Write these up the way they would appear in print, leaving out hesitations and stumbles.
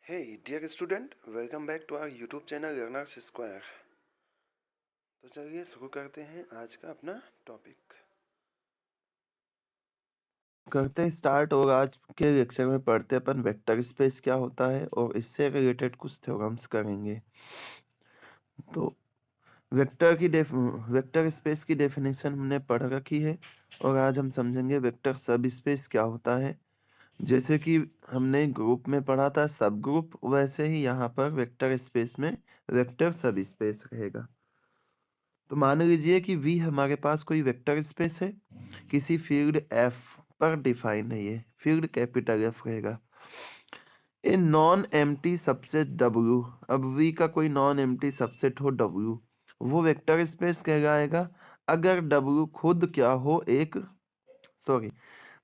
Hey, dear student, welcome back to our YouTube channel Learners Square। तो चलिए शुरू करते हैं आज का अपना टॉपिक। करते हैं स्टार्ट। और आज के लेक्चर में पढ़ते अपन वेक्टर स्पेस क्या होता है और इससे रिलेटेड कुछ थ्योरम्स करेंगे। तो वेक्टर स्पेस की डेफिनेशन हमने पढ़ रखी है और आज हम समझेंगे वेक्टर सब स्पेस क्या होता है। जैसे कि हमने ग्रुप में पढ़ा था सब ग्रुप, वैसे ही यहाँ पर वेक्टर स्पेस में वेक्टर सब स्पेस रहेगा। तो मान लीजिए कि V हमारे पास कोई वेक्टर स्पेस है, किसी फील्ड F पर डिफाइन है। ये फील्ड कैपिटल F रहेगा। A non empty subset W, अब V का कोई नॉन एम्प्टी सबसेट हो W, वो वेक्टर स्पेस कहलाएगा अगर W खुद क्या हो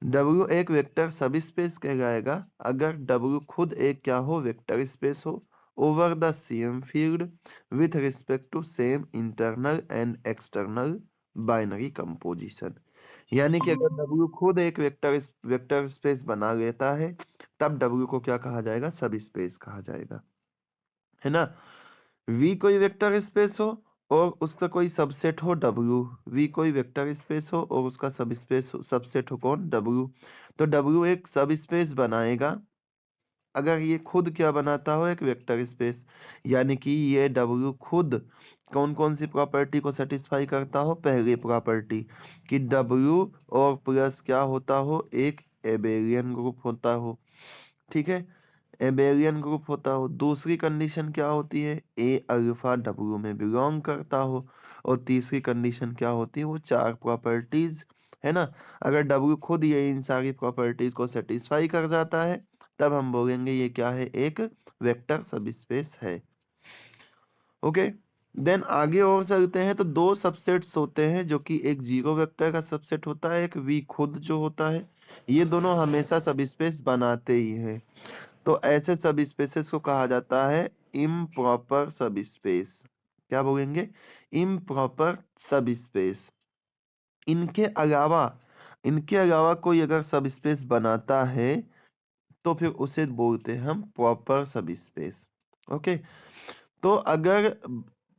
W एक वेक्टर सब स्पेस कहलाएगा अगर W खुद एक क्या हो, वेक्टर स्पेस हो over the same field with respect to same internal and external binary composition. यानी कि अगर W खुद एक वेक्टर स्पेस बना लेता है तब W को क्या कहा जाएगा, सब स्पेस कहा जाएगा, है ना। V कोई वेक्टर स्पेस हो और उसका कोई सबसेट हो W, V कोई वेक्टर स्पेस हो और उसका सबसेट हो कौन, W, तो W एक सब स्पेस बनाएगा अगर ये खुद क्या बनाता हो, एक वेक्टर स्पेस। यानी कि ये W खुद कौन कौन सी प्रॉपर्टी को सेटिस्फाई करता हो, पहली प्रॉपर्टी कि W और प्लस क्या होता हो, एक एबेलियन ग्रुप होता हो, ठीक है, एबेलियन ग्रुप होता हो। दूसरी कंडीशन क्या होती है, ए अल्फा W में बिलोंग करता हो। और तीसरी कंडीशन क्या होती है, वो चार प्रॉपर्टीज, है ना। अगर W खुद ये इन सारी प्रॉपर्टीज को सेटिस्फाई कर जाता है तब हम बोलेंगे ये क्या है, एक वेक्टर सबस्पेस है। ओके, देन आगे और चलते हैं। तो दो सबसेट्स होते हैं जो कि एक जीरो वेक्टर का सबसेट होता है, एक V खुद जो होता है। ये दोनों हमेशा सबस्पेस बनाते ही हैं। तो ऐसे सब स्पेसेस को कहा जाता है इम्प्रॉपर सबस्पेस। क्या बोलेंगे, इम्प्रॉपर सबस्पेस। इनके अलावा कोई अगर सबस्पेस बनाता है तो फिर उसे बोलते हैं हम प्रॉपर सबस्पेस। ओके, तो अगर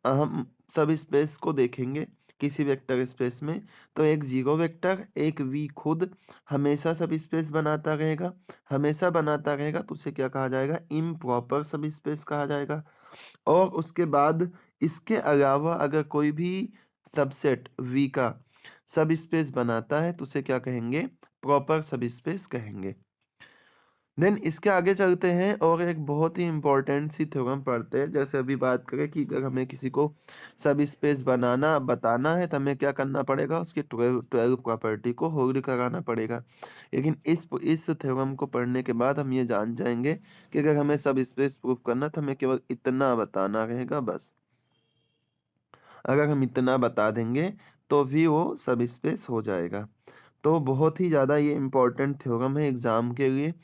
हम सब स्पेस को देखेंगे किसी वेक्टर स्पेस में, तो एक जीरो वेक्टर एक V खुद हमेशा सब स्पेस बनाता रहेगा, हमेशा बनाता रहेगा, तो उसे क्या कहा जाएगा, इम्प्रॉपर सब स्पेस कहा जाएगा। और उसके बाद इसके अलावा अगर कोई भी सबसेट V का सब स्पेस बनाता है तो उसे क्या कहेंगे, प्रॉपर सब स्पेस कहेंगे। देन इसके आगे चलते हैं और एक बहुत ही इंपॉर्टेंट सी थ्योरम पढ़ते हैं। जैसे अभी बात करें कि अगर हमें किसी को सब स्पेस बनाना बताना है तो हमें क्या करना पड़ेगा, उसकी 12 प्रॉपर्टी को होल्ड कराना पड़ेगा। लेकिन इस थ्योरम को पढ़ने के बाद हम ये जान जाएंगे कि अगर हमें सब स्पेस प्रूव करना तो हमें केवल इतना बताना रहेगा बस। अगर हम इतना बता देंगे तो भी वो सब स्पेस हो जाएगा। तो बहुत ही ज़्यादा ये इम्पोर्टेंट थ्योरम है एग्जाम के लिए।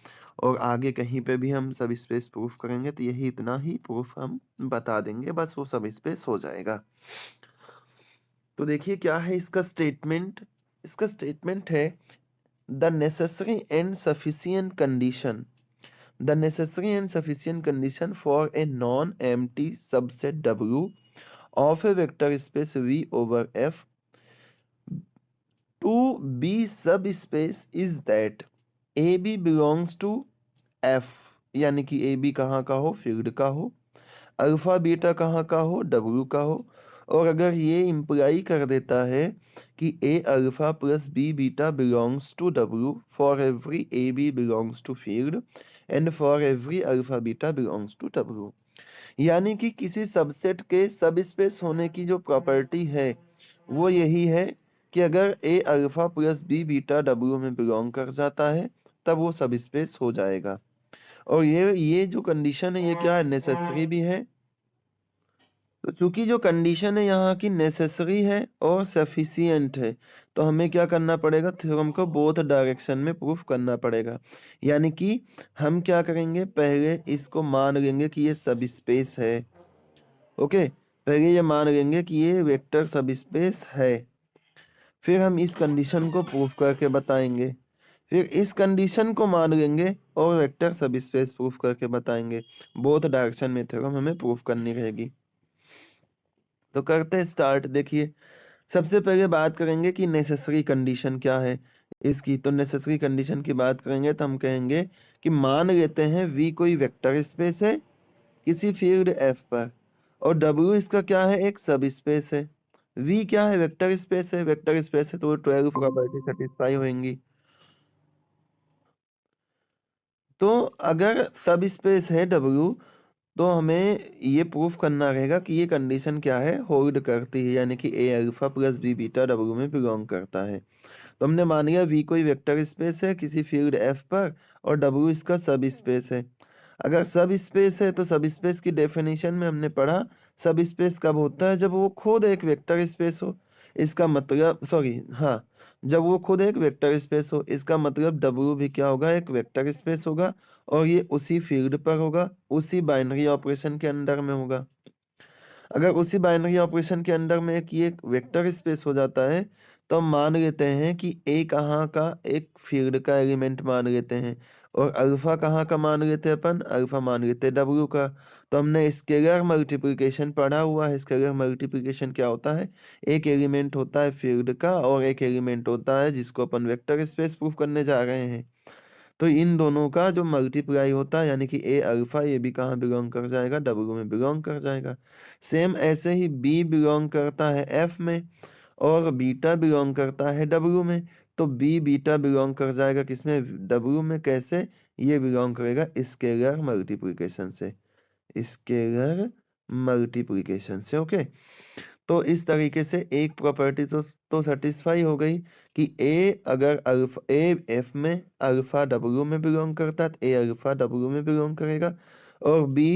और आगे कहीं पे भी हम सब स्पेस प्रूफ करेंगे तो यही इतना ही प्रूफ हम बता देंगे, बस वो सब स्पेस हो जाएगा। तो देखिए क्या है इसका स्टेटमेंट। इसका स्टेटमेंट है the necessary and sufficient condition for a non empty subset W of a vector space V over F to be subspace is that AB belongs to F, यानी कि AB कहाँ का हो, फील्ड का हो, alpha beta कहाँ का हो, W का हो। और अगर ये इम्प्लाई कर देता है कि A alpha plus B beta belongs to W for every AB belongs to field and for every alpha beta belongs to W, यानी कि किसी सबसेट के सब स्पेस होने की जो प्रॉपर्टी है वो यही है कि अगर a alpha plus B beta W में बिलोंग कर जाता है तब वो सब स्पेस हो जाएगा। और ये जो कंडीशन है ये क्या है, नेसेसरी भी है। तो चूंकि जो कंडीशन है यहाँ की नेसेसरी है और सफिशिएंट है, तो हमें क्या करना पड़ेगा, थ्योरम को बोथ डायरेक्शन में प्रूफ करना पड़ेगा। यानी कि हम क्या करेंगे, पहले इसको मान लेंगे कि ये सब स्पेस है। ओके, पहले ये मान लेंगे कि ये वेक्टर सब स्पेस है, फिर हम इस कंडीशन को प्रूफ करके बताएंगे। फिर इस कंडीशन को मान लेंगे और वेक्टर सब स्पेस प्रूफ करके बताएंगे। बोथ डायरेक्शन में थ्योरम हमें प्रूफ करनी रहेगी। तो करते हैं स्टार्ट। देखिए, सबसे पहले बात करेंगे कि नेसेसरी कंडीशन क्या है इसकी। तो नेसेसरी कंडीशन की बात करेंगे तो हम कहेंगे कि मान लेते हैं V कोई वेक्टर स्पेस है किसी फील्ड F पर, और W इसका क्या है, एक सब स्पेस है। V क्या है, वेक्टर स्पेस है। वेक्टर स्पेस है तो 12 प्रॉपर्टी सेटिस्फाई होंगी। तो अगर सब स्पेस है W, तो हमें ये प्रूफ करना रहेगा कि ये कंडीशन क्या है, होल्ड करती है, यानी कि A alpha plus B beta W में बिलोंग करता है। तो हमने मान लिया V कोई वेक्टर स्पेस है किसी फील्ड F पर और W इसका सब स्पेस है। अगर सब स्पेस है तो सब स्पेस की डेफिनेशन में हमने पढ़ा सब स्पेस कब होता है, जब वो खुद एक वेक्टर स्पेस हो। इसका मतलब हाँ, जब वो खुद एक वेक्टर स्पेस हो, इसका मतलब W भी क्या होगा, एक वेक्टर स्पेस होगा और ये उसी फील्ड पर होगा, उसी बाइनरी ऑपरेशन के अंडर में होगा। अगर उसी बाइनरी ऑपरेशन के अंदर में एक ये वेक्टर स्पेस हो जाता है तो हम मान लेते हैं कि ए कहाँ का, एक फील्ड का एलिमेंट मान लेते हैं, और अल्फा कहाँ का मान लेते हैं, अपन अल्फा मान लेते हैं डब्ल्यू का। तो हमने स्केलर मल्टीप्लिकेशन पढ़ा हुआ है। स्केलर मल्टीप्लिकेशन क्या होता है, एक एलिमेंट होता है फील्ड का और एक एलिमेंट होता है जिसको अपन वेक्टर स्पेस प्रूफ करने जा रहे हैं। तो इन दोनों का जो मल्टीप्लाई होता है, यानी कि ए अल्फा, ये भी कहाँ बिलोंग कर जाएगा, डब्ल्यू में बिलोंग कर जाएगा। सेम ऐसे ही बी बिलोंग करता है एफ में और बीटा बिलोंग करता है डब्ल्यू में। तो बी बीटा बिलोंग कर जाएगा किसमें, डब्ल्यू में। कैसे, ये बिलोंग करेगा स्केलर मल्टीप्लिकेशन से, स्केलर मल्टीप्लिकेशन से। ओके, तो इस तरीके से एक प्रॉपर्टी तो सेटिस्फाई हो गई कि ए अगर अल्फा, ए एफ में अल्फा डब्ल्यू में बिलोंग करता है तो ए अल्फा डब्ल्यू में बिलोंग करेगा, और बी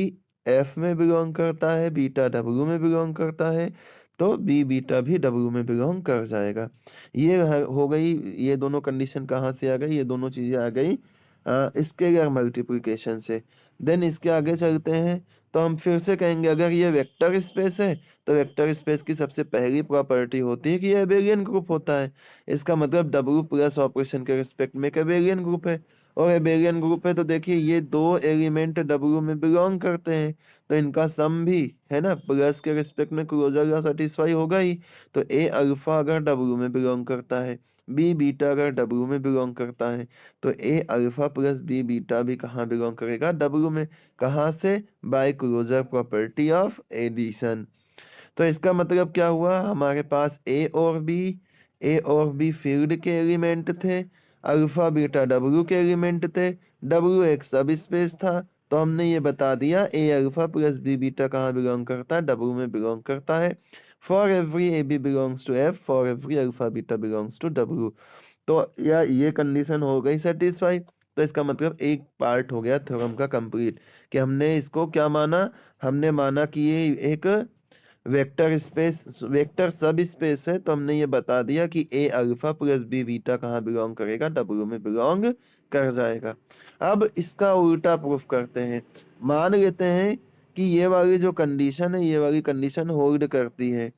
एफ में बिलोंग करता है, बीटा डब्ल्यू में बिलोंग करता है, तो बी बीटा भी डब्ल्यू में बिलोंग कर जाएगा। ये हो गई, ये दोनों कंडीशन कहाँ से आ गई, ये दोनों चीजें आ गई स्केलर मल्टीप्लिकेशन से। देन इसके आगे चलते हैं तो हम फिर से कहेंगे अगर ये वेक्टर स्पेस है तो वेक्टर स्पेस की सबसे पहली प्रॉपर्टी होती है कि ये एबेलियन ग्रुप होता है। इसका मतलब डब्ल्यू प्लस ऑपरेशन के रिस्पेक्ट में एक एबेलियन ग्रुप है, और एबेलियन ग्रुप है तो देखिए ये दो एलिमेंट डब्ल्यू में बिलोंग करते हैं, तो इनका सम भी है ना प्लस के रिस्पेक्ट में क्लोजर लॉ सेटिस्फाई होगा ही। तो ए अल्फा अगर डब्ल्यू में बिलोंग करता है, बी बीटा अगर डब्ल्यू में बिलोंग करता है, तो ए अल्फा प्लस बी बीटा भी कहाँ बिलोंग करेगा, डब्ल्यू में। कहाँ से, by closure property of addition. तो इसका मतलब क्या हुआ, हमारे पास ए और बी फील्ड के एलिमेंट थे, अल्फा बीटा डब्ल्यू के एलिमेंट थे, डब्ल्यू एक सब स्पेस था। तो हमने ये बता दिया ए अल्फा प्लस बी बीटा कहाँ बिलोंग करता है, डब्ल्यू में बिलोंग करता है। For every A B belongs to F, for every alpha beta belongs to W. तो या ये कंडीशन हो गई सेटिस्फाई। तो इसका मतलब एक पार्ट हो गया थ्योरम का कंप्लीट, कि हमने इसको क्या माना, हमने माना कि ये एक वेक्टर स्पेस, वेक्टर सब स्पेस है। तो हमने ये बता दिया कि a alpha plus B beta कहाँ बिलोंग करेगा, डब्ल्यू में बिलोंग कर जाएगा। अब इसका उल्टा प्रूफ करते हैं। मान लेते हैं कि ये वाली जो कंडीशन है, ये वाली कंडीशन होल्ड करती है।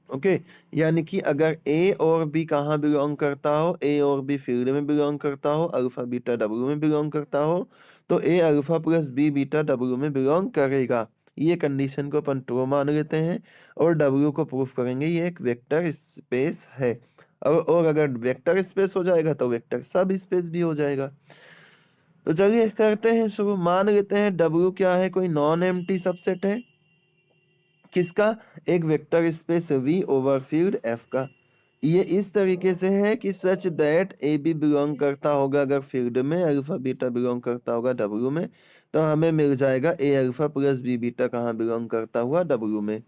ओके, यानी कि अगर ए और बी कहाँ बिलोंग करता हो, ए और बी फील्ड में बिलोंग करता हो, अल्फा बीटा डब्ल्यू में बिलोंग करता हो, तो ए alpha plus B beta W में बिलोंग करेगा। ये कंडीशन को अपन ट्रू मान लेते हैं और डब्ल्यू को प्रूफ करेंगे ये एक वेक्टर स्पेस है। और अगर वेक्टर स्पेस हो जाएगा तो वेक्टर सब स्पेस भी हो जाएगा। तो चलिए करते हैं शुरू। मान लेते हैं डब्ल्यू क्या है, कोई नॉन एम्प्टी सबसेट है किसका, एक vector space V over field F का। ये इस तरीके से है कि such that A B belong करता होगा अगर फील्ड में, अल्फा बीटा बिलोंग करता होगा डब्ल्यू में, तो हमें मिल जाएगा ए अल्फा प्लस बी बीटा कहाँ बिलोंग करता हुआ, डब्ल्यू में।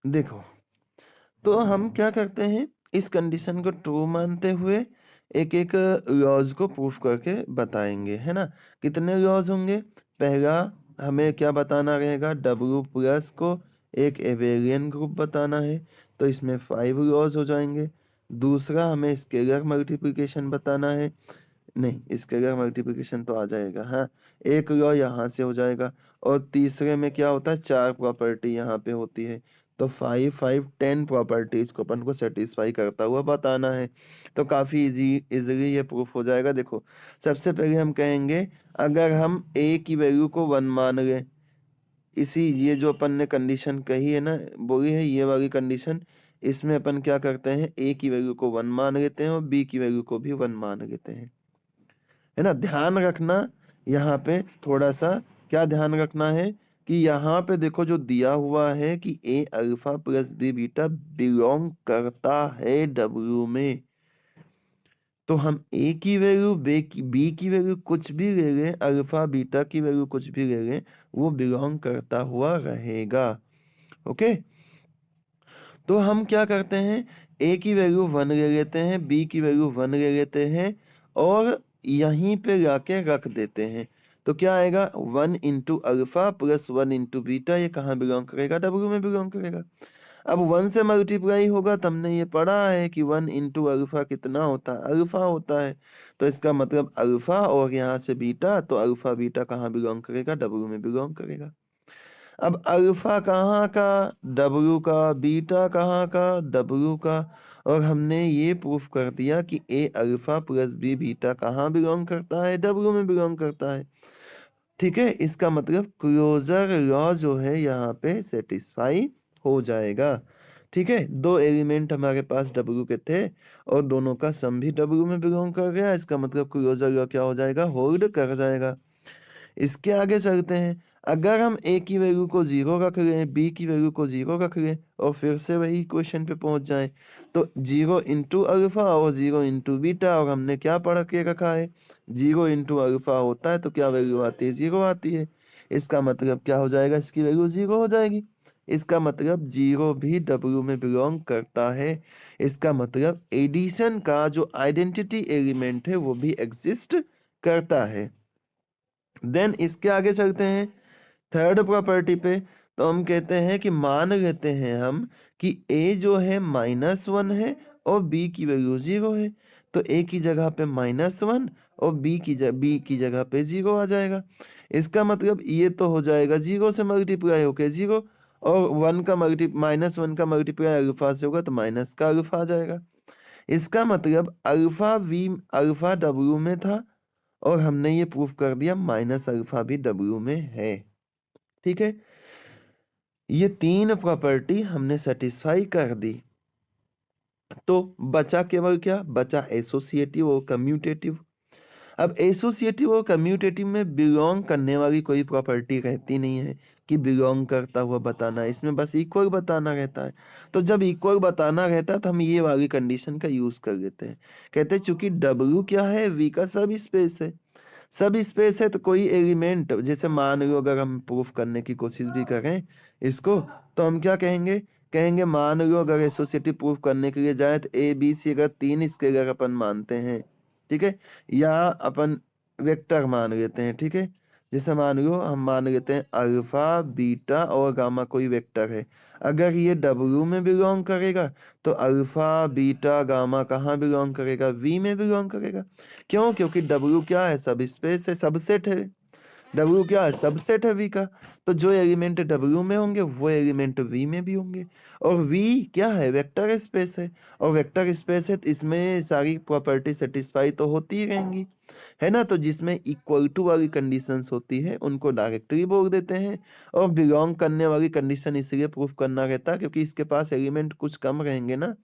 देखो, तो हम क्या करते हैं, इस कंडीशन को ट्रू मानते हुए एक एक लॉज को प्रूफ करके बताएंगे, है ना। कितने लॉज होंगे, पहला हमें क्या बताना रहेगा, डब्ल्यू प्लस को एक एबेलियन ग्रुप बताना है, तो इसमें 5 लॉज हो जाएंगे। दूसरा हमें स्केलर मल्टीप्लिकेशन बताना है, नहीं, इसके अगर मल्टीप्लिकेशन तो आ जाएगा। हाँ, एक लॉ यहाँ से हो जाएगा और तीसरे में क्या होता है, 4 प्रॉपर्टी यहाँ पे होती है। तो 5 5 10 प्रॉपर्टीज को अपन को सेटिस्फाई करता हुआ बताना है। तो काफी इजीली ये प्रूफ हो जाएगा। देखो, सबसे पहले हम कहेंगे अगर हम a की वैल्यू को 1 मान लें, ये जो अपन ने कंडीशन कही है ना, बोली है ये वाली कंडीशन, इसमें अपन क्या करते हैं, a की वैल्यू को 1 मान लेते हैं और b की वैल्यू को भी 1 मान लेते हैं, है ना। ध्यान रखना यहाँ पे थोड़ा सा, क्या ध्यान रखना है कि यहाँ पे देखो जो दिया हुआ है कि a alpha plus B beta belong करता है डब्ल्यू में, तो हम ए की वैल्यू बी की वैल्यू कुछ भी ले लें, अल्फा बीटा की वैल्यू कुछ भी ले लें, वो बिलोंग करता हुआ रहेगा। ओके, तो हम क्या करते हैं, ए की वैल्यू 1 ले लेते हैं, बी की वैल्यू 1 ले लेते हैं और यहीं पे जाके रख देते हैं। तो क्या आएगा, 1 into alpha plus 1 into beta, ये कहाँ बिलोंग करेगा, डब्ल्यू में बिलोंग करेगा। अब 1 से मल्टीप्लाई होगा तो हमने ये पढ़ा है कि 1 इंटू अल्फा कितना होता है, अल्फा होता है। तो इसका मतलब अल्फा और यहाँ से बीटा, तो अल्फा बीटा कहाँ बिलोंग करेगा, डब्ल्यू में बिलोंग करेगा। अब अल्फा कहाँ का, डब्ल्यू का, बीटा कहाँ का, डब्ल्यू का, और हमने ये प्रूफ कर दिया कि a alpha plus B beta कहाँ बिलोंग करता है, डब्ल्यू में बिलोंग करता है। ठीक है, इसका मतलब क्लोजर लॉ जो है यहाँ पे सेटिस्फाई हो जाएगा। ठीक है, दो एलिमेंट हमारे पास डब्ल्यू के थे और दोनों का सम भी डब्ल्यू में बिलोंग कर गया, इसका मतलब क्लोजर लॉ क्या हो जाएगा, होल्ड कर जाएगा। इसके आगे चलते हैं, अगर हम a की वैल्यू को 0 रख लें, b की वैल्यू को 0 रख लें और फिर से वही इक्वेशन पे पहुंच जाएं, तो 0 इंटू अल्फा और 0 इंटू बीटा, और हमने क्या पढ़ के रखा है, 0 इंटू अल्फा होता है तो क्या वैल्यू आती है, 0 आती है। इसका मतलब क्या हो जाएगा, इसकी वैल्यू 0 हो जाएगी। इसका मतलब 0 भी डब्ल्यू में बिलोंग करता है। इसका मतलब एडिशन का जो आइडेंटिटी एलिमेंट है वो भी एग्जिस्ट करता है। देन इसके आगे चलते हैं थर्ड प्रॉपर्टी पे। तो हम कहते हैं कि मान लेते हैं हम कि a जो है -1 है और b की वैल्यू 0 है, तो a की जगह पे -1 और b की जगह पे 0 आ जाएगा। इसका मतलब ये तो हो जाएगा 0 से मल्टीप्लाई होके 0, और -1 का मल्टीप्लाई अल्फा से होगा तो माइनस का अल्फा आ जाएगा। इसका मतलब अल्फा डब्ल्यू में था और हमने ये प्रूफ कर दिया माइनस अल्फा भी डब्ल्यू में है। ठीक है, ये तीन प्रॉपर्टी हमने सेटिस्फाई कर दी। तो बचा केवल क्या, बचा एसोसिएटिव और कम्यूटेटिव। अब एसोसिएटिव और कम्यूटेटिव में बिलोंग करने वाली कोई प्रॉपर्टी रहती नहीं है कि बिलोंग करता हुआ बताना है, इसमें बस इक्वल बताना रहता है। तो जब इक्वल बताना रहता है तो हम ये वाली कंडीशन का यूज कर लेते हैं, कहते हैं चूंकि डब्ल्यू क्या है, वी का सब स्पेस है। सब स्पेस है तो कोई एलिमेंट, जैसे मान लो अगर हम प्रूफ करने की कोशिश भी करें इसको, तो हम क्या कहेंगे, कहेंगे मान लो अगर एसोसिएटिव प्रूफ करने के लिए जाए तो ए बी सी अगर 3 स्केलर अपन मानते हैं, ठीक है, या अपन वेक्टर मान लेते हैं, ठीक है, जैसे मान लो हम मान लेते हैं अल्फा बीटा और गामा कोई वेक्टर है, अगर ये डब्ल्यू में बिलोंग करेगा तो अल्फा बीटा गामा कहाँ बिलोंग करेगा, वी में बिलोंग करेगा। क्यों, क्योंकि डब्ल्यू क्या है, सब स्पेस है, सबसेट है। डब्ल्यू क्या है, सबसेट है वी का, तो जो एलिमेंट डब्ल्यू में होंगे वो एलिमेंट वी में भी होंगे। और वी क्या है, वेक्टर स्पेस है, और वेक्टर स्पेस है तो इसमें सारी प्रॉपर्टी सेटिस्फाई तो होती ही रहेंगी, है ना। तो जिसमें इक्वल टू वाली कंडीशंस होती है उनको डायरेक्टली बोल देते हैं, और बिलोंग करने वाली कंडीशन इसलिए प्रूफ करना रहता है क्योंकि इसके पास एलिमेंट कुछ कम रहेंगे ना,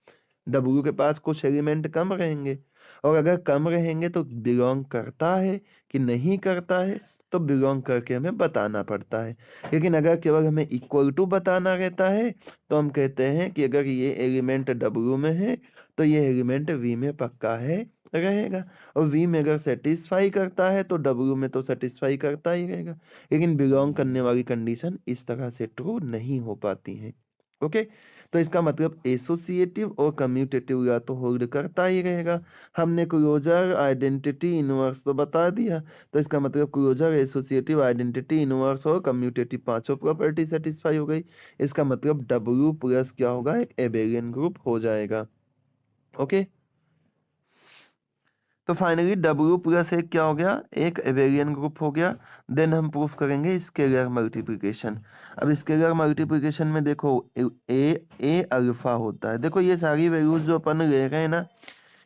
डब्ल्यू के पास कुछ एलिमेंट कम रहेंगे, और अगर कम रहेंगे तो बिलोंग करता है कि नहीं करता है, तो बिलोंग करके हमें बताना पड़ता है। लेकिन अगर केवल हमें इक्वल टू बताना रहता है तो हम कहते हैं कि अगर ये एलिमेंट डब्ल्यू में है तो ये एलिमेंट वी में पक्का है रहेगा, और वी में अगर सेटिस्फाई करता है तो डब्ल्यू में तो सेटिस्फाई करता ही रहेगा। लेकिन बिलोंग करने वाली कंडीशन इस तरह से ट्रू नहीं हो पाती है। ओके, तो इसका मतलब एसोसिएटिव और कम्यूटेटिव या तो होल्ड करता ही रहेगा। हमने क्लोजर आइडेंटिटी इनवर्स तो बता दिया, तो इसका मतलब क्लोजर एसोसिएटिव आइडेंटिटी इनवर्स और कम्यूटेटिव पांचों प्रॉपर्टी सेटिस्फाई हो गई। इसका मतलब डब्ल्यू प्लस क्या होगा, एक एबेलियन ग्रुप हो जाएगा। ओके, तो फाइनली W प्लस एक क्या हो गया, एक एबेलियन ग्रुप हो गया। देन हम प्रूफ करेंगे स्केलर मल्टीप्लिकेशन। अब स्केलर मल्टीप्लिकेशन में देखो ए अल्फा होता है। देखो ये सारी वैल्यूज जो अपन ले रहे हैं ना,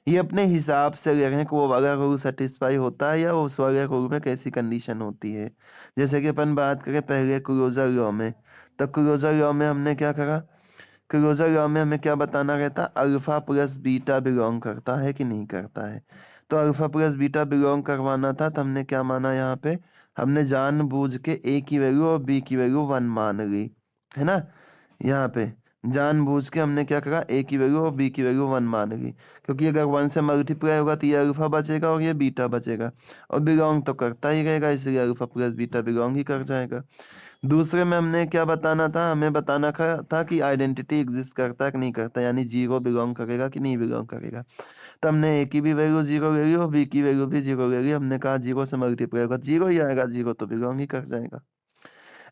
ये अपने हिसाब से ले रहे हैं कि वो वाला रूल सेटिस्फाई होता है या उस वाले रूल में कैसी कंडीशन होती है। जैसे कि अपन बात करें पहले क्लोजर लॉ में, तो क्लोजर लॉ में हमने क्या करा, क्लोजर लॉ में हमें क्या बताना रहता, अल्फा प्लस बीटा बिलोंग करता है कि नहीं करता है। तो अल्फा प्लस बीटा बिलोंग करवाना था, तो हमने क्या माना यहाँ पे, हमने जानबूझ के ए की वैल्यू और बी की वैल्यू 1 मान ली, है ना। यहाँ पे जानबूझ के हमने क्या करा, ए की वैल्यू और बी की वैल्यू 1 मान ली, क्योंकि अगर 1 से मल्टीप्लाई होगा तो ये अल्फा बचेगा और ये बीटा बचेगा, और बिलोंग तो करता ही रहेगा, इसलिए अल्फा प्लस बीटा बिलोंग ही कर जाएगा। दूसरे में हमने क्या बताना था, हमें बताना था कि आइडेंटिटी एग्जिस्ट करता है कि नहीं करता, यानी जीरो बिलोंग करेगा कि नहीं बिलोंग करेगा। तो हमने ए की भी वैल्यू जीरो ले ली और बी की वैल्यू भी जीरो ले ली। हमने कहा जीरो से मल्टीप्लाई होगा जीरो ही आएगा, जीरो तो बिलोंग ही कर जाएगा।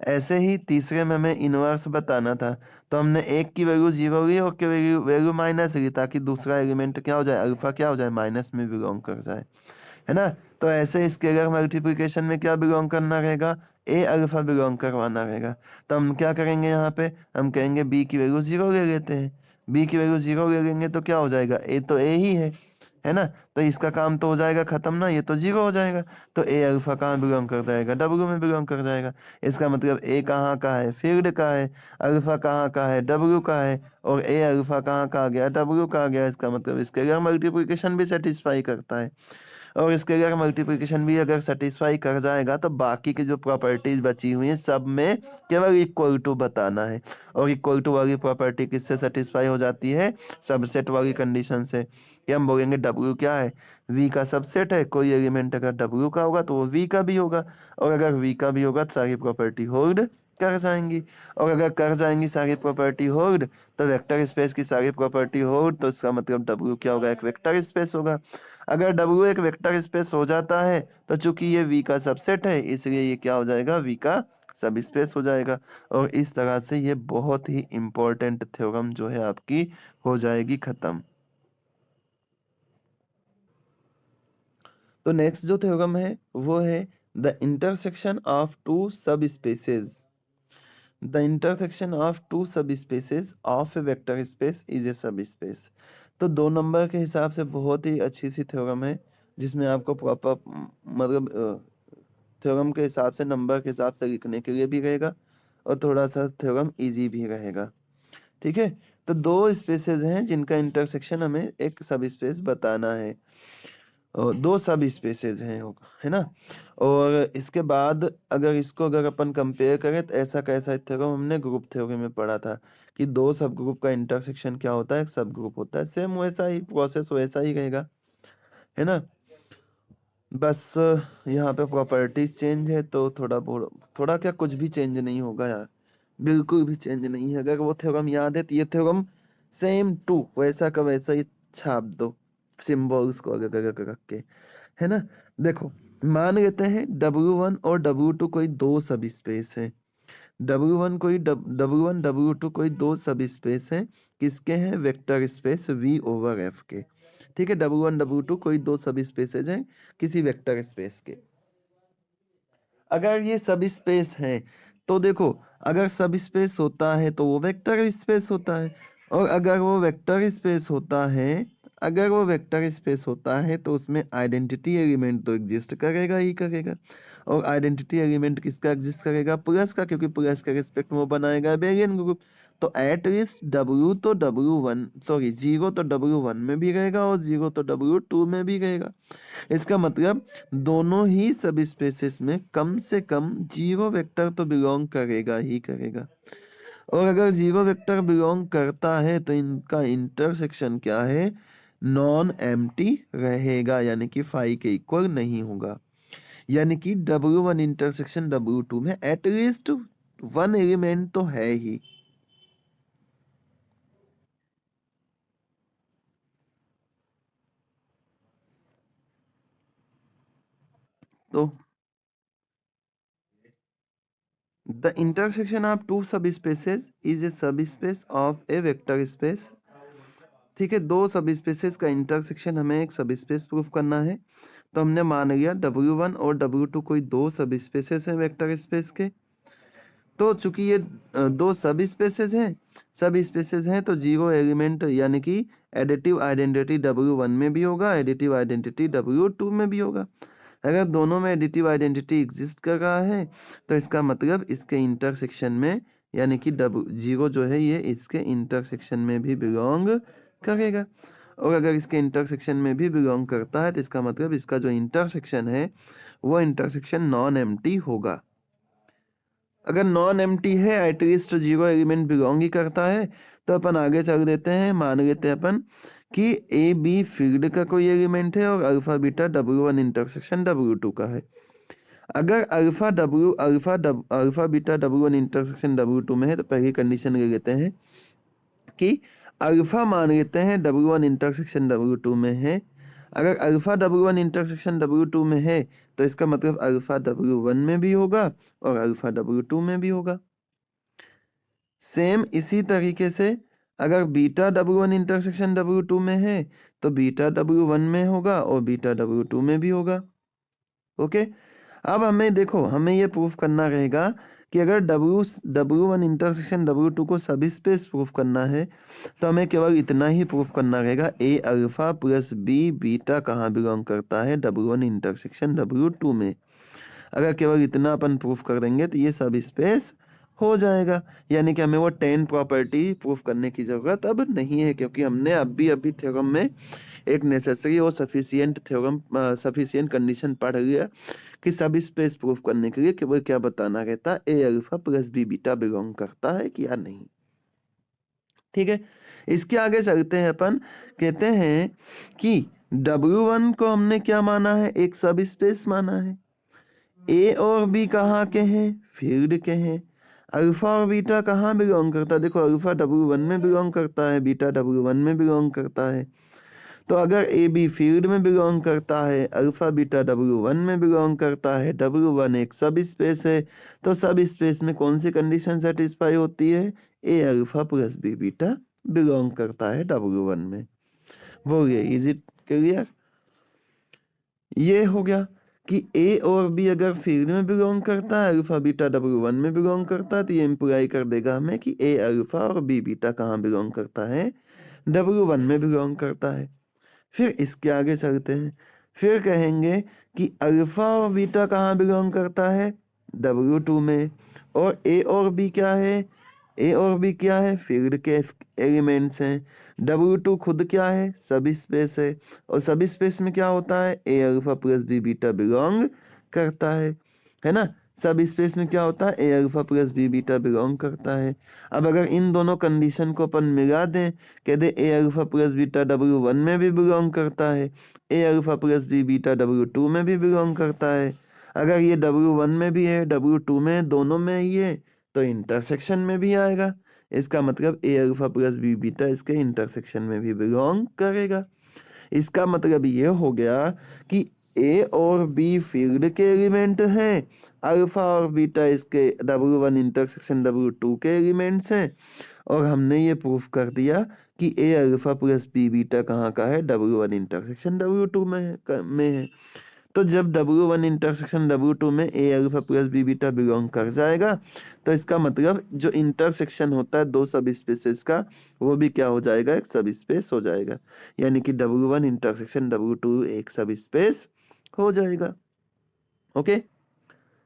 ऐसे ही तीसरे में हमें इनवर्स बताना था, तो हमने एक की वैल्यू जीरो ली और की वैल्यू वैल्यू माइनस ली, ताकि दूसरा एलिमेंट क्या हो जाए, अल्फा क्या हो जाए, माइनस में बिलोंग कर जाए, है ना। तो ऐसे स्केलर मल्टीप्लिकेशन में क्या बिलोंग करना रहेगा, ए अल्फा बिलोंग करवाना रहेगा। तो हम क्या करेंगे, यहाँ पे हम कहेंगे बी की वैल्यू जीरो ले लेते हैं। बी की वैल्यू जीरो ले लेंगे तो क्या हो जाएगा, ए तो ए ही है ना। तो इसका काम तो हो जाएगा खत्म ना, ये तो जीरो हो जाएगा। तो ए अल्फा कहाँ बिलोंग कर जाएगा, डब्ल्यू में बिलोंग कर जाएगा। इसका मतलब ए कहाँ का है, फील्ड का है, अल्फा कहाँ का है, डब्ल्यू का है, और ए अल्फा कहाँ का आ गया, डब्ल्यू का आ गया। इसका मतलब स्केलर मल्टीप्लिकेशन भी सेटिस्फाई करता है। और इसके अगर मल्टीप्लिकेशन भी अगर सेटिस्फाई कर जाएगा, तो बाकी की जो प्रॉपर्टीज बची हुई हैं सब में केवल इक्वल टू बताना है। और इक्वल टू वाली प्रॉपर्टी किससे सेटिस्फाई हो जाती है, सबसेट वाली कंडीशन से। कि हम बोलेंगे W क्या है, V का सबसेट है, कोई एलिमेंट अगर W का होगा तो वो V का भी होगा, और अगर V का भी होगा तो सारी प्रॉपर्टी होल्ड कर जाएंगी। और अगर कर जाएंगी सारी प्रॉपर्टी होल्ड, तो वेक्टर स्पेस की सारी प्रॉपर्टी होल्ड, तो इसका मतलब W क्या होगा, एक वेक्टर स्पेस होगा। अगर W एक वेक्टर स्पेस हो जाता है, तो चूंकि ये V का सबसेट है, इसलिए ये क्या हो जाएगा, V का सब स्पेस हो जाएगा। और इस तरह से ये बहुत ही इंपॉर्टेंट थ्योरम जो है आपकी हो जाएगी खत्म। तो नेक्स्ट जो थ्योरम है वो है the intersection of two subspaces. The intersection of two subspaces of a vector space is a subspace. तो 2 नंबर के हिसाब से बहुत ही अच्छी सी थ्योरम है, जिसमें आपको प्रॉपर मतलब थ्योरम के हिसाब से नंबर के हिसाब से लिखने के लिए भी रहेगा, और थोड़ा सा थ्योरम इजी भी रहेगा। ठीक है। तो 2 स्पेसेस हैं जिनका इंटरसेक्शन हमें एक सब स्पेस बताना है, और 2 सब स्पेसेस हैं, है ना। और इसके बाद अगर इसको अगर अपन कंपेयर करें, तो ऐसा कैसा थ्योरम हमने ग्रुप थ्योरी में पढ़ा था कि 2 सब ग्रुप का इंटरसेक्शन क्या होता है, एक सब ग्रुप होता है। सेम वैसा ही प्रोसेस वैसा ही रहेगा, है ना। बस यहाँ पे प्रॉपर्टीज चेंज है, तो थोड़ा क्या, कुछ भी चेंज नहीं होगा यार, बिल्कुल भी चेंज नहीं है। अगर वो थ्योरम याद है तो ये थ्योरम सेम टू वैसा का वैसा ही छाप दो, सिंबल्स को अगर अगर रख के, है ना। देखो मान लेते हैं W1 और W2 कोई 2 सब स्पेस है। W1 W2 कोई 2 सब स्पेस हैं, किसके हैं, vector space V over F के। ठीक है, W1 W2 कोई 2 सब स्पेसेज हैं किसी वेक्टर स्पेस के। अगर ये सब स्पेस है, तो देखो अगर सब स्पेस होता है तो वो वेक्टर स्पेस होता है, और अगर वो वेक्टर स्पेस होता है, अगर वो वेक्टर स्पेस होता है तो उसमें आइडेंटिटी एलिमेंट तो एग्जिस्ट करेगा ही करेगा। और आइडेंटिटी एलिमेंट किसका एग्जिस्ट करेगा, प्लस का, क्योंकि प्लस के रिस्पेक्ट में वो बनाएगा बेरियन ग्रुप। तो एट लीस्ट W तो W1 सॉरी जीरो तो W1 में भी रहेगा और जीरो तो W2 में भी रहेगा। इसका मतलब दोनों ही सब स्पेसेस में कम से कम जीरो वेक्टर तो बिलोंग करेगा ही करेगा। और अगर जीरो वेक्टर बिलोंग करता है तो इनका इंटरसेक्शन क्या है, नॉन एम्प्टी रहेगा, यानी कि फाई के इक्वल नहीं होगा। यानी कि W1 इंटरसेक्शन W2 में एटलीस्ट 1 एलिमेंट तो है ही। तो the intersection of two subspaces is a subspace of a vector space ठीक है, दो सब स्पेसेस का इंटरसेक्शन हमें एक सब स्पेस प्रूफ करना है। तो हमने मान लिया W1 और W2 कोई दो सब स्पेसेस हैं वेक्टर स्पेस के। तो चूंकि ये दो सब स्पेसेस हैं तो जीरो एलिमेंट यानी कि एडिटिव आइडेंटिटी W1 में भी होगा, एडिटिव आइडेंटिटी W2 में भी होगा। अगर दोनों में एडिटिव आइडेंटिटी एग्जिस्ट कर रहा है तो इसका मतलब इसके इंटरसेक्शन में यानी कि जीरो जो है ये इसके इंटरसेक्शन में भी बिलोंग करेगा। और अगर इसके इंटरसेक्शन में भी बिलोंग करता है तो इसका मतलब इसका जो इंटरसेक्शन है वो इंटरसेक्शन नॉन एम्प्टी होगा। अगर नॉन एम्प्टी है एटलीस्ट जीरो एलिमेंट बिलोंग ही करता है तो अपन आगे चल देते हैं। मान लेते हैं अपन कि ए बी फील्ड का कोई एलिमेंट है और alpha beta W1 intersection W2 का है। अगर alpha beta W1 intersection W2 में है तो पहली कंडीशन ले लेते हैं कि अल्फा मान लेते हैं W1 इंटरसेक्शन W2 में है। अगर अल्फा W1 इंटरसेक्शन W2 में है तो इसका मतलब अल्फा W1 में भी होगा और अल्फा W2 में भी होगा। सेम इसी तरीके से अगर बीटा W1 इंटरसेक्शन W2 में है तो बीटा W1 में होगा और बीटा W2 में भी होगा। ओके, अब हमें देखो हमें ये प्रूफ करना रहेगा कि अगर W1 इंटरसेक्शन W2 को सब स्पेस प्रूफ करना है तो हमें केवल इतना ही प्रूफ करना रहेगा ए अल्फा प्लस बी बीटा कहाँ बिलोंग करता है W1 इंटरसेक्शन W2 में। अगर केवल इतना अपन प्रूफ कर देंगे तो ये सब स्पेस हो जाएगा, यानी कि हमें वो 10 प्रॉपर्टी प्रूफ करने की जरूरत अब नहीं है क्योंकि हमने अभी थ्योरम में एक नेसेसरी और सफिशिएंट कंडीशन पढ़ लिया कि सब स्पेस प्रूफ करने के लिए केवल क्या बताना रहता है a alpha plus B beta belong करता है कि या नहीं। ठीक है, इसके आगे चलते हैं अपन। कहते हैं कि W1 को हमने क्या माना है, एक सब स्पेस माना है। ए और बी कहाँ के हैं, फील्ड के हैं। अल्फा और बीटा कहाँ बिलोंग करता है, देखो अल्फा W1 में बिलोंग करता है, बीटा W1 में बिलोंग करता है। तो अगर ए बी फील्ड में बिलोंग करता है, अल्फा बीटा W1 में बिलोंग करता है, W1 एक सब स्पेस है, तो सब स्पेस में कौन सी कंडीशन सेटिस्फाई होती है, a alpha plus B beta belong करता है W1 में। बोलिए इज इट क्लियर? ये हो गया कि ए और बी अगर फील्ड में बिलोंग करता है, अल्फा बीटा W1 में बिलोंग करता है, तो ये इम्प्लाई कर देगा हमें कि ए अल्फा और बी बीटा कहाँ बिलोंग करता है, W1 में बिलोंग करता है। फिर इसके आगे चलते हैं, फिर कहेंगे कि अल्फा और बीटा कहाँ बिलोंग करता है, W2 में। और ए और बी क्या है, ए और बी क्या है, फील्ड के एलिमेंट्स हैं। W2 खुद क्या है, सब स्पेस है। और सब स्पेस में क्या होता है, a alpha plus B beta belong करता है ना। सब स्पेस में क्या होता है, a alpha plus B beta belong करता है। अब अगर इन दोनों कंडीशन को अपन मिला दें, कह दे a alpha plus beta W1 में भी बिलोंग करता है, a alpha plus B beta W2 में भी बिलोंग करता है। अगर ये W1 में भी है, W2 में, दोनों में ही है, तो इंटरसेक्शन में भी आएगा। इसका मतलब ए अल्फा प्लस बी बीटा इसके इंटरसेक्शन में भी बिलोंग करेगा। इसका मतलब ये हो गया कि ए और बी फील्ड के एलिमेंट हैं, अल्फा और बीटा इसके W1 इंटरसेक्शन W2 के एलिमेंट्स हैं। और हमने ये प्रूफ कर दिया कि a alpha plus B beta कहाँ का है, W1 इंटरसेक्शन W2 में है। तो जब W1 इंटरसेक्शन W2 में a alpha plus B beta belong कर जाएगा तो इसका मतलब जो इंटरसेक्शन होता है दो सब स्पेसेस का वो भी क्या हो जाएगा, एक सब स्पेस हो जाएगा। यानी कि W1 इंटरसेक्शन W2 एक सब स्पेस हो जाएगा। ओके,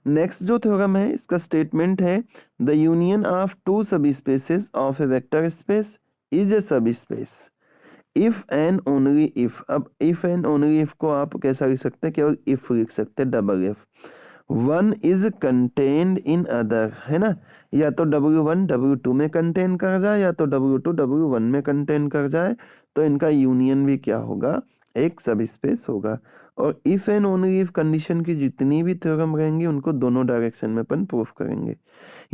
नेक्स्ट जो थ्योरम है इसका स्टेटमेंट है the union of two subspaces of a vector space is a subspace if and only if. अब इफ एंड ओनली इफ को आप कैसा लिख सकते हैं, केवल इफ लिख सकते हैं, double if. One is contained in other, है ना, या तो W1 W2 में कंटेन कर जाए या तो W2 W1 में कंटेन कर जाए, तो इनका यूनियन भी क्या होगा, एक सब स्पेस होगा। और if and only if condition की जितनी भी थ्योरम रहेंगी उनको दोनों डायरेक्शन में अपन प्रूफ करेंगे।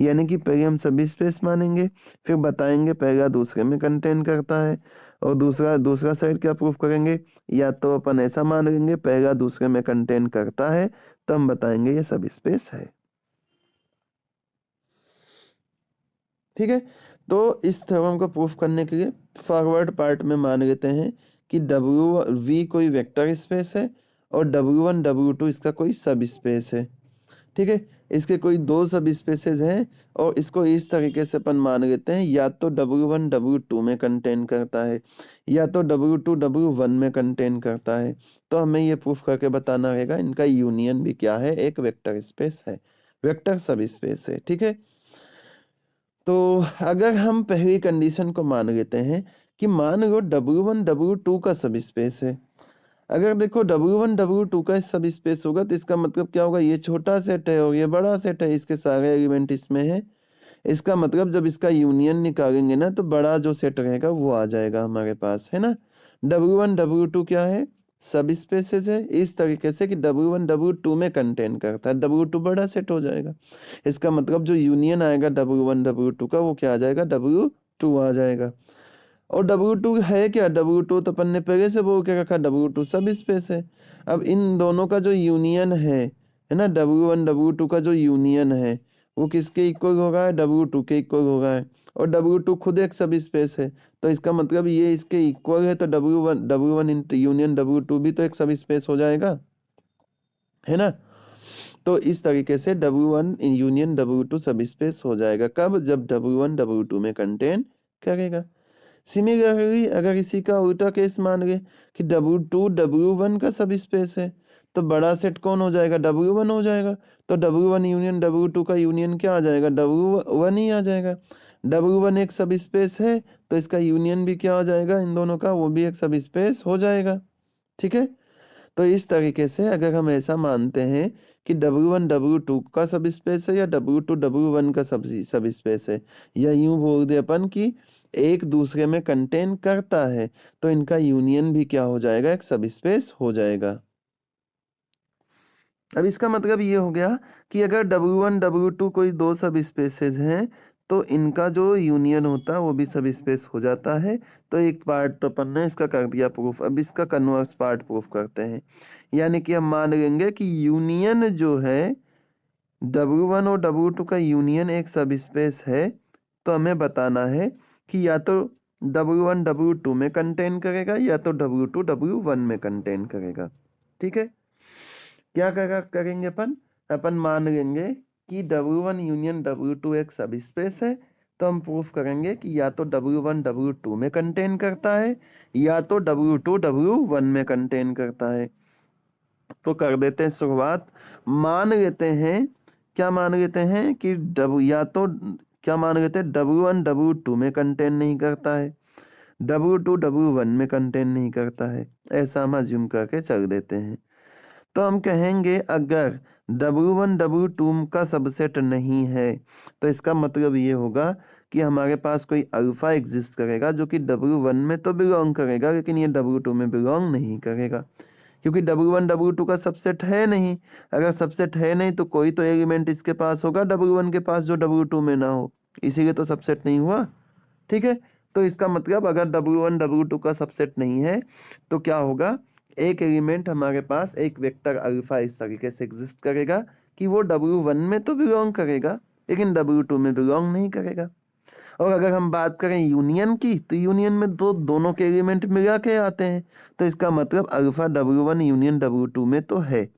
यानी कि पहले हम सब स्पेस मानेंगे, फिर बताएंगे पहला दूसरे में कंटेन करता है, और दूसरा साइड क्या प्रूफ करेंगे, या तो अपन ऐसा मान लेंगे पहला दूसरे में कंटेन करता है तो हम बताएंगे ये सब स्पेस है। ठीक है, तो इस थ्योरम को प्रूफ करने के लिए फॉरवर्ड पार्ट में मान लेते हैं कि वी कोई वेक्टर स्पेस है और W1 W2 इसका कोई सब स्पेस है। ठीक है, इसके कोई दो सब स्पेसेस हैं और इसको इस तरीके से अपन मान लेते हैं, या तो W1 W2 में कंटेन करता है या तो W2 W1 में कंटेन करता है। तो हमें ये प्रूफ करके बताना रहेगा इनका यूनियन भी क्या है, एक वेक्टर स्पेस है, वेक्टर सब स्पेस है। ठीक है, तो अगर हम पहली कंडीशन को मान लेते हैं कि मान लो W1 W2 का सब स्पेस है। अगर देखो W1 W2 का सब स्पेस होगा तो इसका मतलब क्या होगा, ये छोटा सेट है और ये बड़ा सेट है, इसके सारे एलिमेंट इसमें है। इसका मतलब जब इसका यूनियन निकालेंगे ना तो बड़ा जो सेट रहेगा वो आ जाएगा हमारे पास, है ना। W1 W2 क्या है, सब स्पेसेस है, इस तरीके से कि W1 W2 में कंटेन करता है, W2 बड़ा सेट हो जाएगा। इसका मतलब जो यूनियन आएगा W1 W2 का वो क्या आ जाएगा, W2 आ जाएगा। और W2 है क्या, W2 तो अपन ने पहले से बोल के रखा, W2 सब स्पेस है। अब इन दोनों का जो यूनियन है ना, W1 W2 का जो यूनियन है वो किसके इक्वल हो रहा है, W2 के इक्वल हो रहा है। और W2 खुद एक सब स्पेस है, तो इसका मतलब ये इसके इक्वल है, तो W1 यूनियन W2 भी तो एक सब स्पेस हो जाएगा, है ना। तो इस तरीके से W1 यूनियन W2 सब स्पेस हो जाएगा, कब, जब W1 W2 में कंटेन करेगा। सिमिलरली अगर इसी का उल्टा केस मान ले कि W2 W1 का सब स्पेस है, तो बड़ा सेट कौन हो जाएगा, W1 हो जाएगा। तो W1 यूनियन W2 का यूनियन क्या आ जाएगा, W1 ही आ जाएगा। W1 एक सब स्पेस है तो इसका यूनियन भी क्या हो जाएगा, इन दोनों का वो भी एक सब स्पेस हो जाएगा। ठीक है, तो इस तरीके से अगर हम ऐसा मानते हैं कि W1 W2 का सब स्पेस है या W2 W1 का सब स्पेस है, या यूं बोल दे अपन कि एक दूसरे में कंटेन करता है, तो इनका यूनियन भी क्या हो जाएगा, एक सब स्पेस हो जाएगा। अब इसका मतलब ये हो गया कि अगर W1 W2 कोई दो सब स्पेसेस हैं तो इनका जो यूनियन होता है वो भी सब स्पेस हो जाता है। तो एक पार्ट तो अपन ने इसका कर दिया प्रूफ, अब इसका कन्वर्स पार्ट प्रूफ करते हैं। यानी कि हम मान लेंगे कि यूनियन जो है W1 और W2 का यूनियन एक सब स्पेस है, तो हमें बताना है कि या तो W1 W2 में कंटेन करेगा या तो W2 W1 में कंटेन करेगा। ठीक है, क्या करेंगे अपन, अपन मान लेंगे कि W1 यूनियन W2 एक सब स्पेस है, तो हम प्रूफ करेंगे कि या तो W1 W2 में कंटेन करता है या तो W2 W1 में कंटेन करता है। तो कर देते हैं शुरुआत, मान लेते हैं, क्या मान लेते हैं कि या तो क्या मान लेते हैं, W1 W2 में कंटेन नहीं करता है, W2 W1 में कंटेन नहीं करता है, ऐसा हम अज्यूम करके चल देते हैं। तो हम कहेंगे अगर W1 W2 का सबसेट नहीं है तो इसका मतलब ये होगा कि हमारे पास कोई अल्फा एग्जिस्ट करेगा जो कि W1 में तो बिलोंग करेगा लेकिन ये W2 में बिलोंग नहीं करेगा, क्योंकि W1 W2 का सबसेट है नहीं। अगर सबसेट है नहीं तो कोई तो एलिमेंट इसके पास होगा W1 के पास जो W2 में ना हो, इसीलिए तो सबसेट नहीं हुआ। ठीक है, तो इसका मतलब अगर W1 W2 का सबसेट नहीं है तो क्या होगा, एक एलिमेंट हमारे पास एक वेक्टर अल्फा इस तरीके से एग्जिस्ट करेगा कि वो W1 में तो बिलोंग करेगा लेकिन W2 में बिलोंग नहीं करेगा। और अगर हम बात करें यूनियन की तो यूनियन में दोनों के एलिमेंट मिला के आते हैं, तो इसका मतलब अल्फा W1 यूनियन W2 में तो है,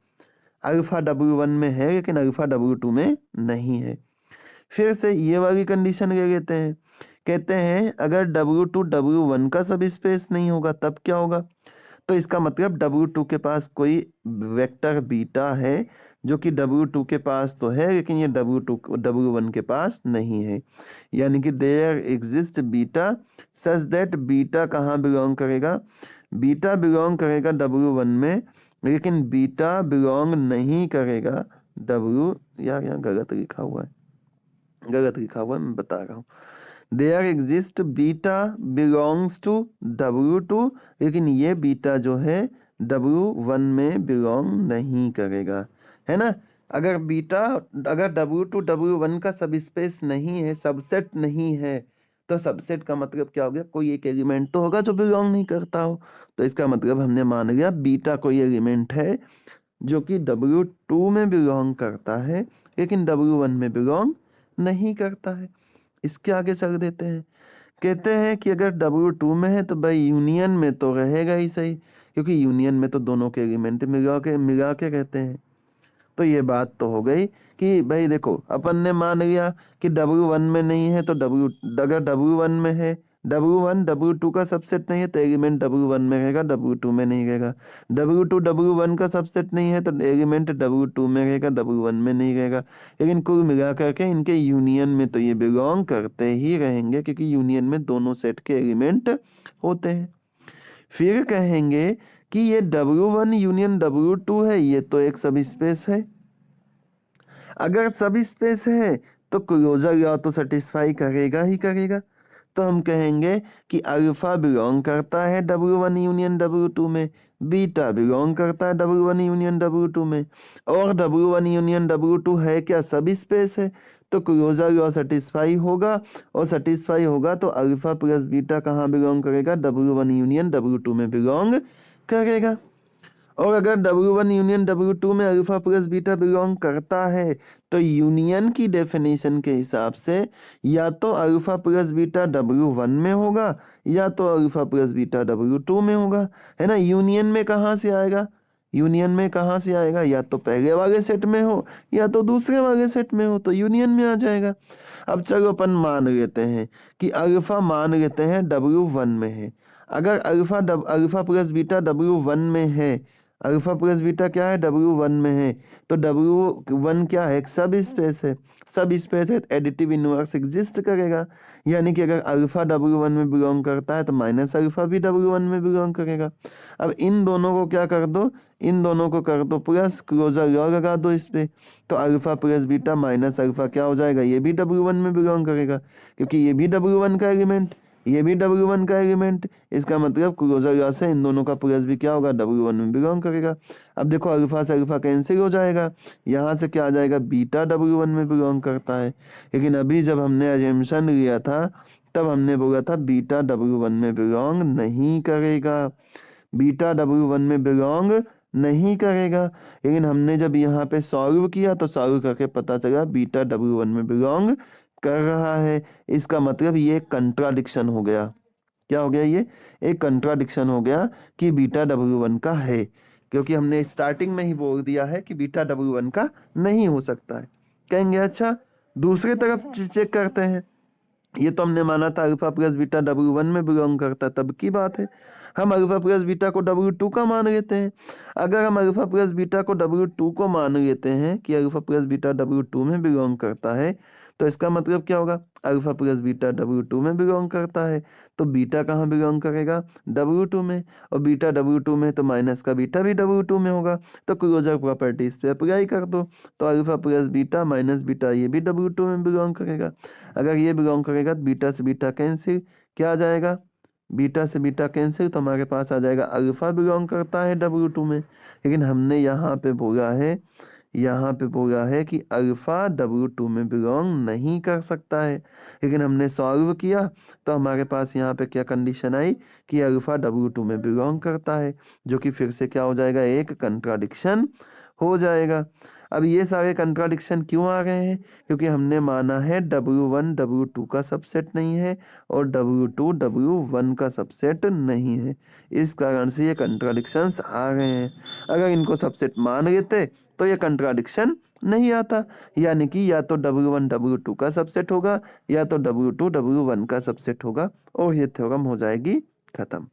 अल्फा W1 में है लेकिन अल्फा W2 में नहीं है। फिर से ये वाली कंडीशन ले लेते हैं, कहते हैं अगर W2 W1 का सब स्पेस नहीं होगा तब क्या होगा, तो इसका मतलब W2 के पास कोई वेक्टर बीटा है जो कि W2 के पास तो है लेकिन ये W1 के पास नहीं है। यानी कि there exist beta such that beta कहाँ बिलोंग करेगा, बीटा बिलोंग करेगा W1 में लेकिन बीटा बिलोंग नहीं करेगा यार यहाँ गलत लिखा हुआ है, गलत लिखा हुआ है, मैं बता रहा हूँ। There exist beta belongs to W2 लेकिन ये बीटा जो है W1 में बिलोंग नहीं करेगा, है ना। अगर W2 W1 का सब स्पेस नहीं है, सबसेट नहीं है, तो सबसेट का मतलब क्या हो गया, कोई एक एलिमेंट तो होगा जो बिलोंग नहीं करता हो। तो इसका मतलब हमने मान लिया बीटा कोई एलिमेंट है जो कि W2 में बिलोंग करता है लेकिन W1 में बिलोंग नहीं करता है। इसके आगे चल देते हैं। कहते हैं कि अगर W2 में है तो भाई यूनियन में तो रहेगा ही सही, क्योंकि यूनियन में तो दोनों के एलिमेंट मिला के कहते हैं। तो ये बात तो हो गई कि भाई देखो अपन ने मान लिया कि W1 में नहीं है, तो अगर W1 में है, W1 W2 का सबसेट नहीं है तो एलिमेंट W1 में रहेगा, W2 में नहीं रहेगा। W2 W1 का सबसेट नहीं है तो एलिमेंट W2 में रहेगा, W1 में नहीं रहेगा। लेकिन कुल मिला करके इनके यूनियन में तो ये बिलोंग करते ही रहेंगे, क्योंकि यूनियन में दोनों सेट के एलिमेंट होते हैं। फिर कहेंगे कि ये W1 यूनियन W2 है, ये तो एक सब स्पेस है। अगर सब स्पेस है तो क्लोजर लॉ तो सेटिस्फाई करेगा ही करेगा। तो हम कहेंगे कि अल्फा बिलोंग करता है W1 यूनियन W2 में, बीटा बिलोंग करता है W1 यूनियन W2 में, और W1 यूनियन W2 है क्या, सब स्पेस है, तो क्लोजर लॉ सेटिस्फाई होगा। और सेटिस्फाई होगा तो अल्फा प्लस बीटा कहाँ बिलोंग करेगा, W1 यूनियन W2 में बिलोंग करेगा। और अगर W1 यूनियन W2 में अल्फा प्लस बीटा बिलोंग करता है तो यूनियन की डेफिनेशन के हिसाब से या तो अल्फा प्लस बीटा W1 में होगा या तो अल्फा प्लस बीटा W2 में होगा, है ना। यूनियन में कहाँ से आएगा, यूनियन में कहाँ से आएगा, या तो पहले वाले सेट में हो या तो दूसरे वाले सेट में हो, तो यूनियन में आ जाएगा। अब चलो अपन मान लेते हैं कि अल्फा मान लेते हैं W1 में है। अगर अल्फा प्लस बीटा W1 में है, अल्फा प्लस बीटा क्या है, W1 में है, तो W1 क्या है, एक सब स्पेस है। सब स्पेस है, एडिटिव इनवर्स एग्जिस्ट करेगा। यानी कि अगर अल्फा W1 में बिलोंग करता है तो माइनस अल्फा भी W1 में बिलोंग करेगा। अब इन दोनों को क्या कर दो, इन दोनों को कर दो प्लस, क्लोजर लॉ लगा दो इस पे, तो alpha plus beta minus alpha क्या हो जाएगा, ये भी W1 में बिलोंग करेगा, क्योंकि ये भी W1 का एलिमेंट, ये भी W1 का एलिमेंट। इसका मतलब क्लोजर लॉ से इन दोनों का प्लस भी क्या होगा, W1 में बिलोंग करेगा। अब देखो अल्फा से अल्फा कैंसिल हो जाएगा, यहाँ से क्या आ जाएगा, बीटा W1 में बिलोंग करता है। लेकिन अभी जब हमने अजम्पशन लिया था तब हमने बोला था बीटा W1 में बिलोंग नहीं करेगा, बीटा W1 में बिलोंग नहीं करेगा। लेकिन हमने जब यहाँ पे सॉल्व किया तो सॉल्व करके पता चला बीटा W1 में बिलोंग कर रहा है। इसका मतलब ये एक कंट्राडिक्शन हो गया। क्या हो गया, ये एक कंट्राडिक्शन हो गया कि बीटा W1 का है, क्योंकि हमने स्टार्टिंग में ही बोल दिया है कि बीटा W1 का नहीं हो सकता है। कहेंगे अच्छा दूसरी तरफ चेक करते हैं। ये तो हमने माना था अल्फा प्लस बीटा W1 में बिलोंग करता है, तब की बात है। हम अल्फा प्लस बीटा को W2 का मान लेते हैं। अगर हम अल्फा प्लस बीटा को W2 को मान लेते हैं कि अल्फा प्लस बीटा W2 में बिलोंग करता है, तो इसका मतलब क्या होगा, अल्फा प्लस बीटा W2 में बिलोंग करता है तो बीटा कहाँ बिलोंग करेगा, W2 में, और बीटा W2 में तो माइनस का बीटा भी W2 में होगा। तो क्लोजर प्रॉपर्टी इस पे अप्लाई कर दो, तो alpha plus beta minus beta ये भी W2 में बिलोंग करेगा। अगर ये बिलोंग करेगा तो बीटा से बीटा कैंसिल, क्या आ जाएगा, बीटा से बीटा कैंसिल, तो हमारे पास आ जाएगा अल्फा बिलोंग करता है W2 में। लेकिन हमने यहाँ पे बोला है, यहाँ पे बोला है कि अल्फा W2 में बिलोंग नहीं कर सकता है। लेकिन हमने सॉल्व किया तो हमारे पास यहाँ पे क्या कंडीशन आई कि अल्फा W2 में बिलोंग करता है, जो कि फिर से क्या हो जाएगा, एक कंट्राडिक्शन हो जाएगा। अब ये सारे कंट्राडिक्शन क्यों आ रहे हैं, क्योंकि हमने माना है W1 W2 का सबसेट नहीं है और W2 W1 का सबसेट नहीं है, इस कारण से ये कंट्राडिक्शंस आ रहे हैं। अगर इनको सबसेट मान लेते तो ये कंट्राडिक्शन नहीं आता, यानी कि या तो W1 W2 का सबसेट होगा या तो W2 W1 का सबसेट होगा और ये थ्योरम हो जाएगी खत्म।